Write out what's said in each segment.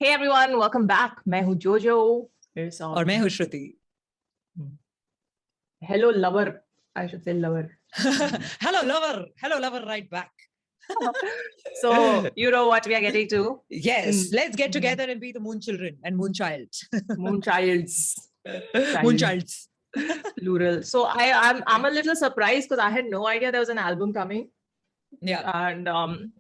Hey everyone, welcome back. मैं हूँ जोजो. और मैं हूँ श्रुति. Hello lover. I should say lover. Hello lover, right back. So you know what we are getting to? Yes, let's get together and be the moon children and moon childs. Moon childs. Moon childs. Plural. So I'm a little surprised because I had no idea there was an album coming. Yeah. And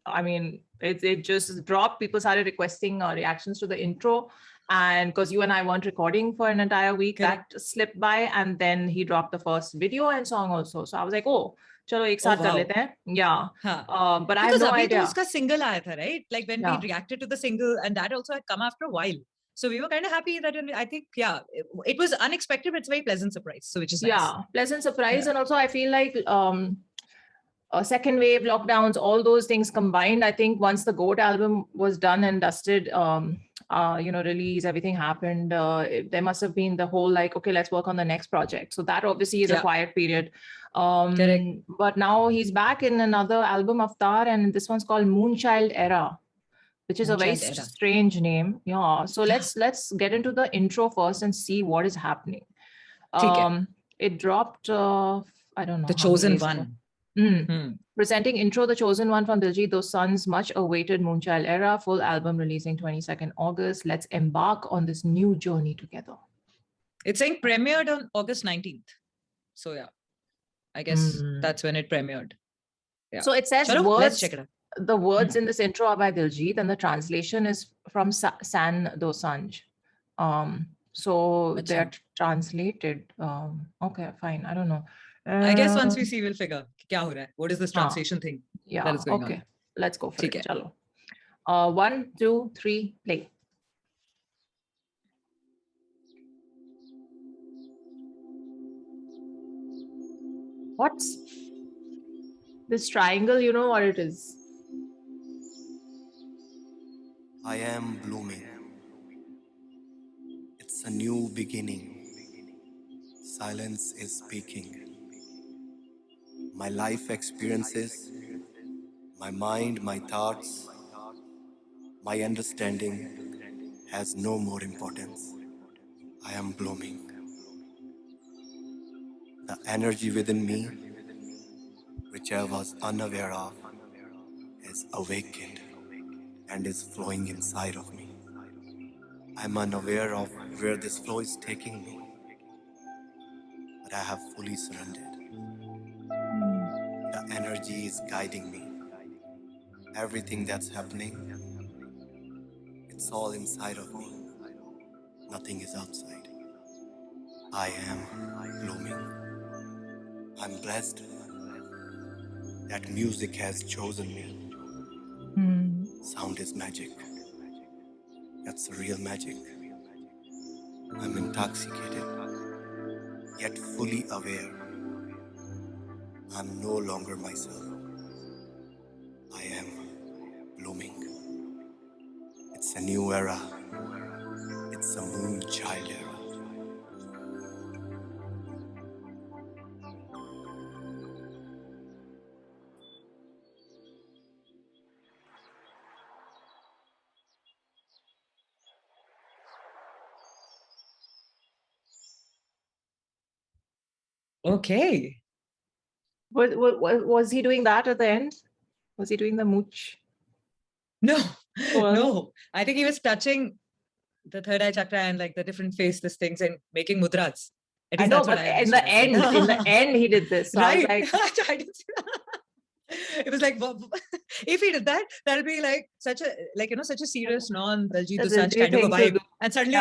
I mean, it just dropped. People started requesting reactions to the intro. And because you and I weren't recording for an entire week, Correct. that slipped by. And then he dropped the first video and song also. So I was like, oh, chalo ek saath kar lete hain. Yeah. But I have no idea. Because abhi to uska single aaya tha, right? Like when we reacted to the single, and that also had come after a while. So we were kind of happy that I think, it was unexpected, but it's a very pleasant surprise. So which is nice. Yeah, pleasant surprise. Yeah. And also I feel like second wave lockdowns, all those things combined, I think once the GOAT album was done and dusted, release, everything happened, there must have been the whole like, okay, let's work on the next project. So that obviously is a quiet period. Correct. But now he's back in another album, Avatar, and this one's called Moonchild Era, which is a very strange name. Yeah. So let's get into the intro first and see what is happening. It dropped, I don't know. The Chosen One. Presenting intro, The Chosen One from Diljit Dosanjh's much awaited Moonchild Era, full album releasing 22nd August. Let's embark on this new journey together. It's saying premiered on August 19th. So yeah, I guess that's when it premiered. Yeah. So it says let's check it out. The words in this intro are by Diljit and the translation is from San Dosanjh. So they're translated. Okay, fine. I don't know. I guess once we see, we'll figure kya ho raha hai. What is this translation thing that is going on? Let's go for it. Chalo. 1, 2, 3, play. What's this triangle? You know what it is. I am blooming. It's a new beginning. Silence is speaking. My life experiences, my mind, my thoughts, my understanding has no more importance. I am blooming. The energy within me, which I was unaware of, is awakened and is flowing inside of me. I'm unaware of where this flow is taking me, but I have fully surrendered. The energy is guiding me. Everything that's happening, it's all inside of me. Nothing is outside. I am blooming. I'm blessed that music has chosen me. Sound is magic. That's real magic. I'm intoxicated, yet fully aware. I'm no longer myself. I am blooming. It's a new era. It's a Moonchild era. Okay. Was he doing that at the end? Was he doing the mooch? No, no. I think he was touching the third eye chakra and like the different faceless things and making mudras. I know, but in the end, he did this. So right. I was like, I didn't see that. It was like, if he did that, that'll be like such a serious non-Diljit Dosanjh kind of a vibe. And suddenly,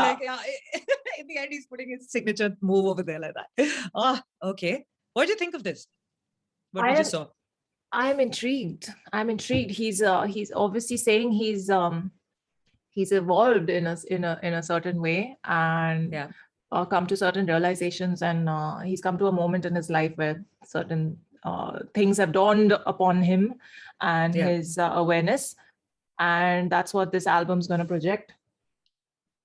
in the end, he's putting his signature move over there like that. Oh, okay. What do you think of this? What we just saw? I'm intrigued. He's obviously saying he's evolved in a certain way and come to certain realizations, and he's come to a moment in his life where certain things have dawned upon him and his awareness, and that's what this album's going to project.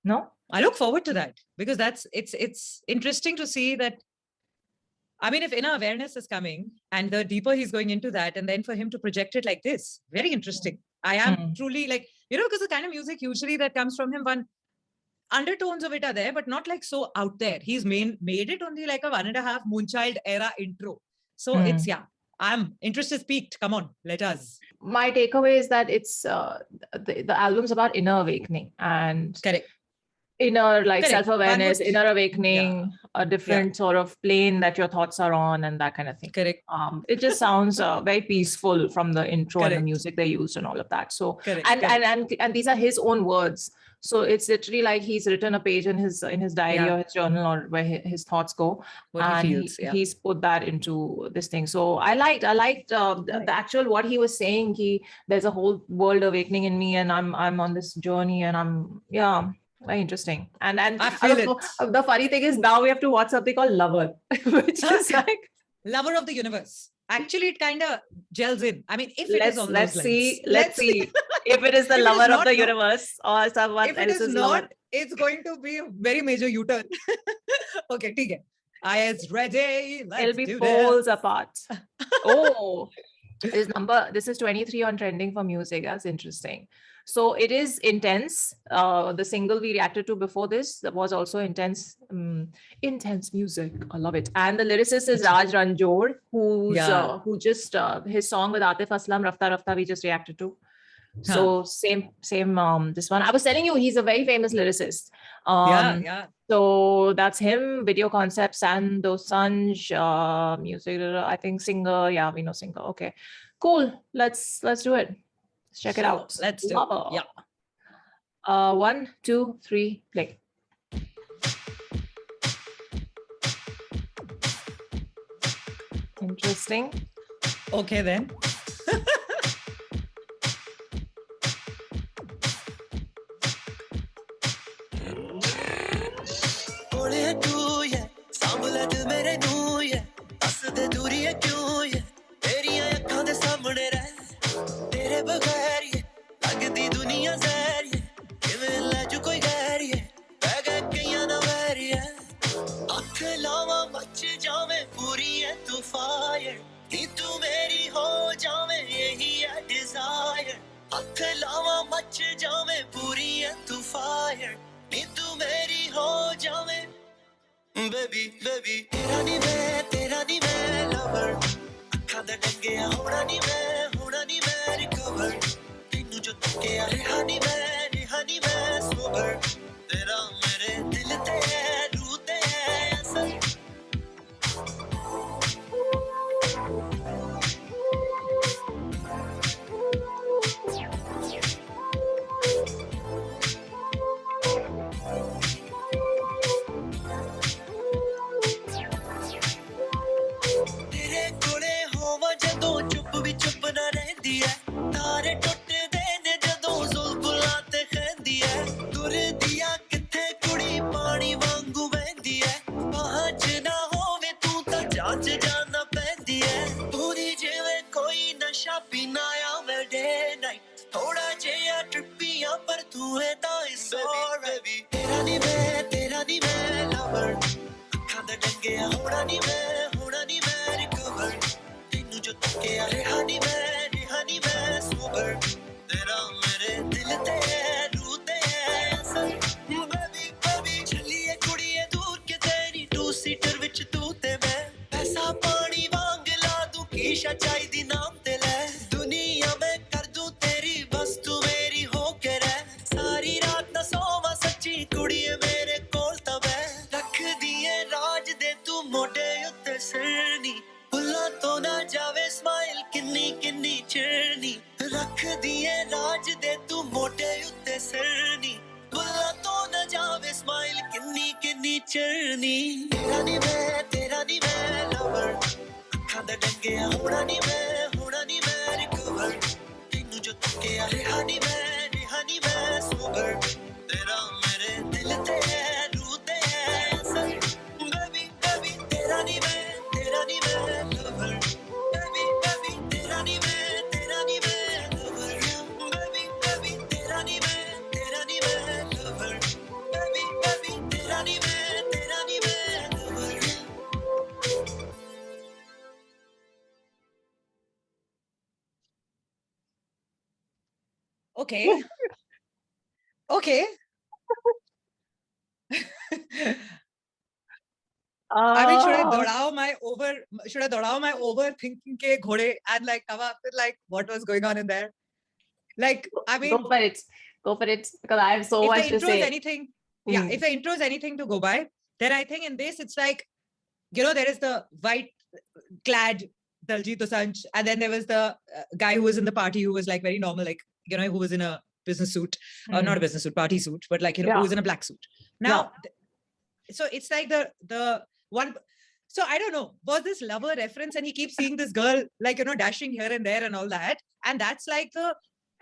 No, I look forward to that because it's interesting to see that. I mean, if inner awareness is coming and the deeper he's going into that, and then for him to project it like this, very interesting. I am truly like, because the kind of music usually that comes from him, one undertones of it are there, but not like so out there. He's made it only like a 1.5 Moonchild era intro. So it's, I'm interest peaked. Come on, let us. My takeaway is that it's the album's about inner awakening and correct. Inner like self-awareness, inner awakening, a different sort of plane that your thoughts are on and that kind of thing. Correct. It just sounds very peaceful from the intro and the music they used and all of that. So and these are his own words. So it's literally like he's written a page in his diary or his journal or where his thoughts go, what and he feels, he's put that into this thing. So I liked the actual what he was saying. There's a whole world awakening in me, and I'm on this journey, and I'm very interesting. And I feel the funny thing is now we have to watch something called Lover, which is like Lover of the Universe. Actually, it kind of gels in. I mean, if it is on let's those see, lines. let's see if it is the lover of the universe or someone if it else's is not, lover. It's going to be a very major U-turn. Okay, ठीक है. I is ready. It'll be poles apart. Oh, this is 23 on trending for music. That's interesting. So it is intense. The single we reacted to before this was also intense. Intense music. I love it. And the lyricist is Raj Ranjor, who just his song with Atif Aslam, Rafta Rafta, we just reacted to. So same this one. I was telling you, he's a very famous lyricist. So that's him. Video concepts and Dosanjh, music. I think singer. Yeah, we know singer. Okay, cool. Let's do it. Let's check it out. Let's do it. Yeah. 1, 2, 3, play. Interesting. Okay then. Baby, tera ni main lover. Akhan da dangeya hona ni main recover. Tenu jo takeya reha ni main sober. Tera mere dil te hai, rooh te hai asar. Okay. Okay. I mean, should I dodao my overthinking ke ghode and like come up with like what was going on in there? Like, I mean, Go for it, because I have so much to say. If the intro is anything to go by, then I think in this it's like, you know, there is the white clad Daljit Dosanjh, and then there was the guy who was in the party who was like very normal, like, you know, who was in a business suit, or not a business suit, party suit, but like, you know, who was in a black suit. Now, so it's like the one. So I don't know, was this lover reference, and he keeps seeing this girl like, you know, dashing here and there and all that, and that's like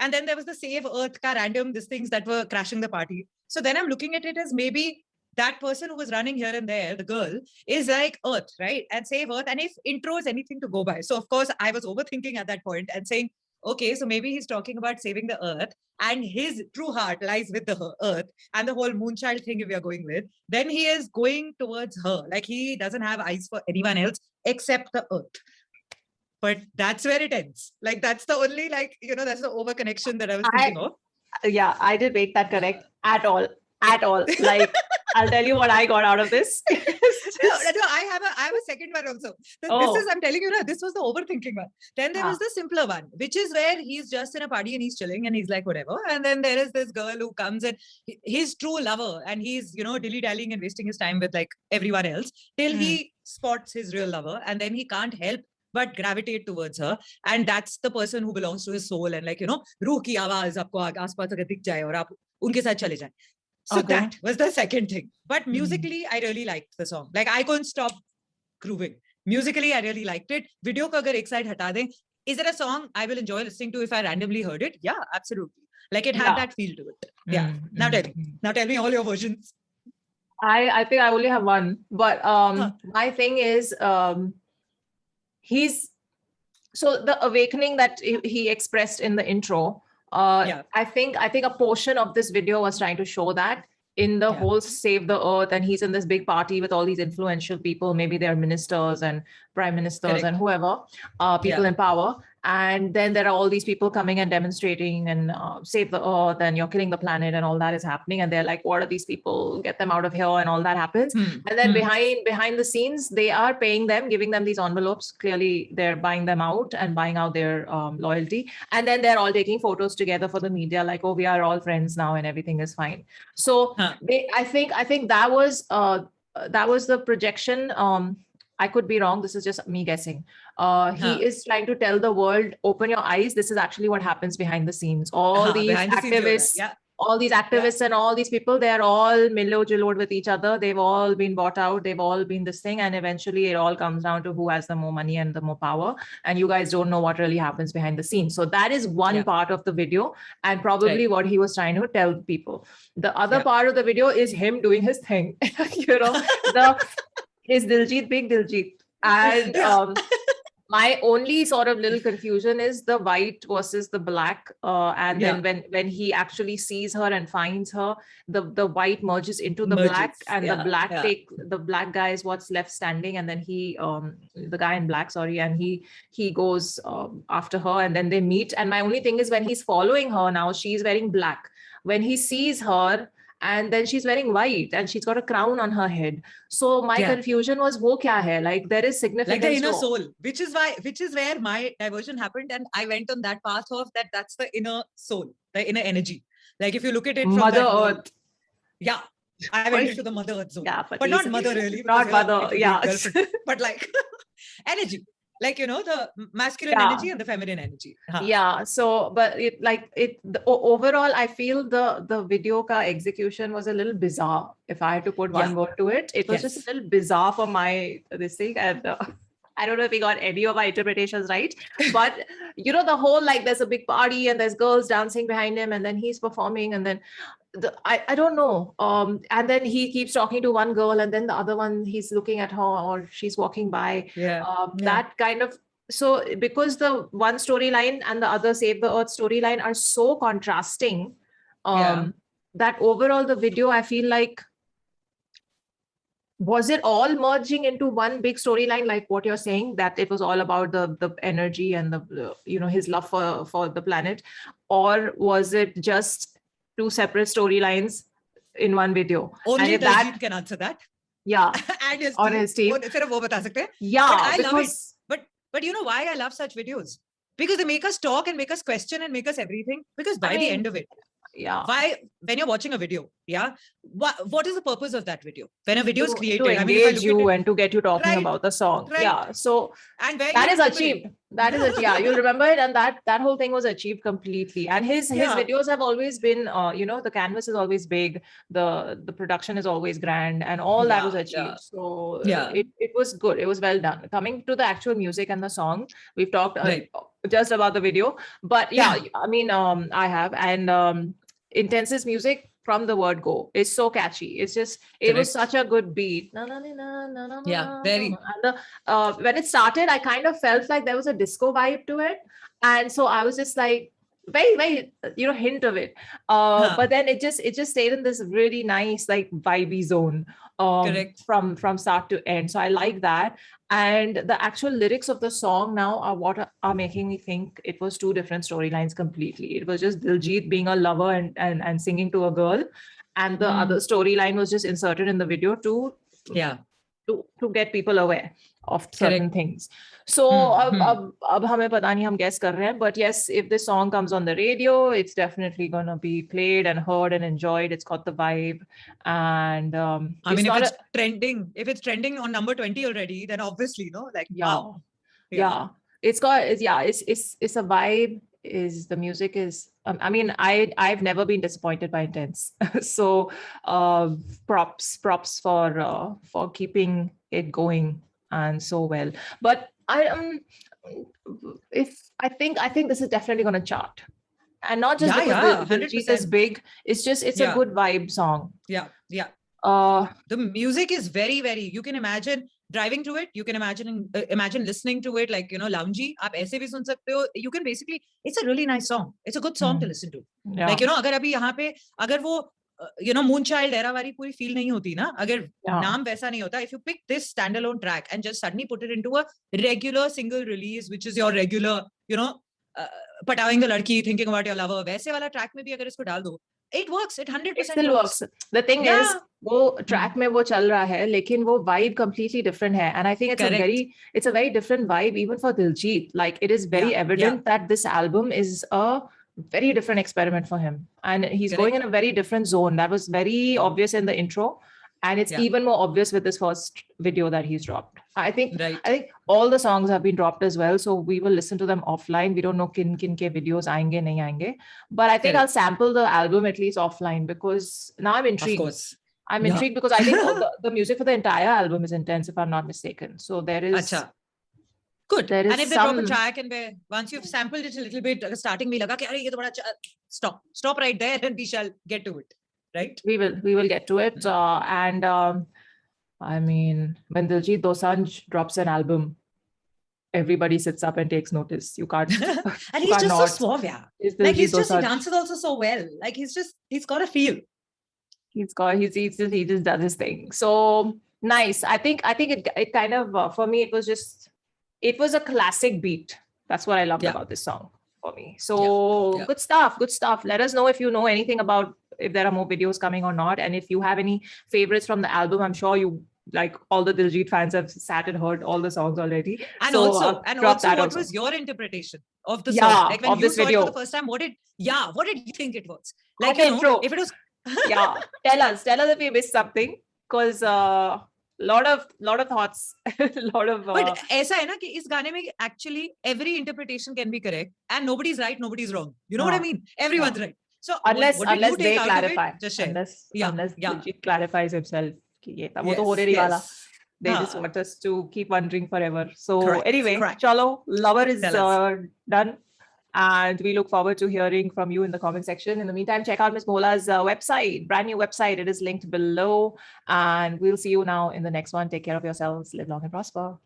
and then there was the Save Earth ka random these things that were crashing the party. So then I'm looking at it as maybe that person who was running here and there, the girl, is like Earth, right? And Save Earth. And if intro is anything to go by. So of course I was overthinking at that point and saying, okay, so maybe he's talking about saving the Earth and his true heart lies with the Earth and the whole moonchild thing if we are going with, then he is going towards her. Like he doesn't have eyes for anyone else except the Earth. But that's where it ends. Like that's the only, like, you know, that's the over connection that I was thinking of. Yeah, I didn't make that correct at all. Like, I'll tell you what I got out of this. No, I have a second one also. This is, I'm telling you, this was the overthinking one. Then there was the simpler one, which is where he's just in a party and he's chilling and he's like, whatever. And then there is this girl who comes and his true lover, and he's, you know, dilly-dallying and wasting his time with like everyone else till he spots his real lover, and then he can't help but gravitate towards her, and that's the person who belongs to his soul, and like, you know, रूह की आवाज आपको आसपास अगर दिख जाए और आप उनके साथ चले जाएं. So that was the second thing. But musically, I really liked the song. Like I couldn't stop grooving. Musically, I really liked it. Video ko agar ek side hata dein, is it a song I will enjoy listening to if I randomly heard it? Yeah, absolutely. Like it had that feel to it. Yeah. Now tell me all your versions. I think I only have one, but my thing is so the awakening that he expressed in the intro, I think a portion of this video was trying to show that in the whole Save the Earth, and he's in this big party with all these influential people, maybe they're ministers and prime ministers and whoever, people in power. And then there are all these people coming and demonstrating and save the Earth, and you're killing the planet, and all that is happening. And they're like, what are these people? Get them out of here, and all that happens. And then behind the scenes, they are paying them, giving them these envelopes. Clearly, they're buying them out and buying out their loyalty. And then they're all taking photos together for the media, like, oh, we are all friends now, and everything is fine. So I think that was the projection. I could be wrong. This is just me guessing. He is trying to tell the world, open your eyes. This is actually what happens behind the scenes. All these activists, and all these people, they're all milo-jilod with each other. They've all been bought out. They've all been this thing. And eventually it all comes down to who has the more money and the more power. And you guys don't know what really happens behind the scenes. So that is one part of the video, and probably what he was trying to tell people. The other part of the video is him doing his thing. You know, is Diljit, big Diljit. And my only sort of little confusion is the white versus the black. And then when he actually sees her and finds her, the white merges into the black, and the black guy is what's left standing. And then the guy in black, and he goes after her, and then they meet. And my only thing is, when he's following her now, she's wearing black. When he sees her, and then she's wearing white, and she's got a crown on her head. So my confusion was, wo kya hai? Like, there is significance. Like the inner soul, which is where my diversion happened. And I went on that path of that's the inner soul, the inner energy. Like if you look at it from Mother Earth. Yeah. I went into the Mother Earth zone. Yeah, but not mother really. Not mother, but like energy. Like, you know, the masculine energy and the feminine energy. Yeah. So, but overall, I feel the video ka execution was a little bizarre. If I had to put one word to it, it was just a little bizarre for this thing. And I don't know if we got any of our interpretations right, but you know, the whole, like, there's a big party and there's girls dancing behind him, and then he's performing, and then I don't know. And then he keeps talking to one girl, and then the other one, he's looking at her, or she's walking by. That kind of, so because the one storyline and the other Save the Earth storyline are so contrasting, that overall the video, I feel like Was it all merging into one big storyline, like what you're saying, that it was all about the energy and the his love for the planet, or was it just two separate storylines in one video? Only And Diljit can answer that. Yeah, And his on his team. सिर्फ वो बता सकते हैं. Yeah, But I love it. because But you know why I love such videos? Because they make us talk and make us question and make us everything. Because by the end of it, yeah, when you're watching a video, yeah, what is the purpose of that video? When a video is created, to I mean, if I engage look you at it, and to get you talking Right, about the song. right. Yeah, so and where that you is remember it. achieved. That is it. Yeah, you'll remember it, and that whole thing was achieved completely. And his Yeah. videos have always been, the canvas is always big, the production is always grand, and all that was Yeah, achieved. yeah. So Yeah. it was good. It was well done. Coming to the actual music and the song, we've talked Right. just about the video, but yeah, I mean, I have, and Intense's music from the word go is so catchy. It's just, it was Correct. such a good beat. Na, na, na, na, na, na, Yeah, na, very. na. And when it started, I kind of felt like there was a disco vibe to it. And so I was just like, very, very, hint of it. But then it just stayed in this really nice, like vibey zone Correct. from start to end. So I like that. And the actual lyrics of the song now are what are making me think it was two different storylines completely. It was just Diljit being a lover and singing to a girl. And the other storyline was just inserted in the video to get people aware of certain things. So ab hame pata nahi, hum guess kar rahe hain, but yes, if this song comes on the radio, it's definitely gonna be played and heard and enjoyed. It's got the vibe, and I mean, if it's trending on number 20 already, then obviously, like, wow. Yeah. It's a vibe. The music is, I mean, I've never been disappointed by Intense. So props for keeping it going and so well. But I think this is definitely going to chart, and not just because Diljit is big. It's a good vibe song. Yeah. The music is very, very, you can imagine driving to it, you can imagine listening to it, like, loungy. Aap aise bhi sun sakte ho. You can basically, it's a really nice song. It's a good song to listen to. Yeah. Like, agar abhi yahan pe, agar wo, Moonchild era wari puri feel nahi hoti na, agar naam waisa nahi hota, if you pick this standalone track and just suddenly put it into a regular single release, which is your regular, patawing the ladki, thinking about your lover, waise wala track mein bhi agar isko dal do, it works. It 100% still works. The thing is, वो track में वो चल रहा है, लेकिन वो vibe completely different है. And I think it's a very different vibe even for Diljit. Like, it is very evident that this album is a very different experiment for him. And he's going in a very different zone. That was very obvious in the intro. And it's even more obvious with this first video that he's dropped. I think all the songs have been dropped as well. So we will listen to them offline. We don't know kin ke videos aayenge, nahi aayenge. But I think I'll sample the album at least offline, because now I'm intrigued. Of course. I'm intrigued because I think the music for the entire album is intense, if I'm not mistaken. So there is... Good. There is and if they drop a track and once you've sampled it a little bit, starting me laga, ye to bada stop right there and we shall get to it. Right? We will get to it. And I mean, when Diljit Dosanjh drops an album, everybody sits up and takes notice. You can't. And he's just so suave, yeah. Like, he dances also so well. Like, he's got a feel. He just does his thing. So nice. I think it kind of, for me, it was a classic beat. That's what I loved about this song for me. So good stuff. Let us know if you know anything about if there are more videos coming or not. And if you have any favorites from the album, I'm sure you, like, all the Diljit fans have sat and heard all the songs already. And also, what was your interpretation of the song? Like, when you saw it for the first time, what did you think it was? Like, if it was... Tell us if we missed something, because lot of thoughts, But ऐसा है ना कि इस गाने में actually every interpretation can be correct, and nobody's right, nobody's wrong. You know what I mean? Everyone's right. So unless they clarify, just share. Unless Diljit clarifies himself, they just want us to keep wondering forever. So anyway, chalo, Lover is done. And we look forward to hearing from you in the comment section. In the meantime, check out Ms. Mohola's website, brand new website. It is linked below. And we'll see you now in the next one. Take care of yourselves. Live long and prosper.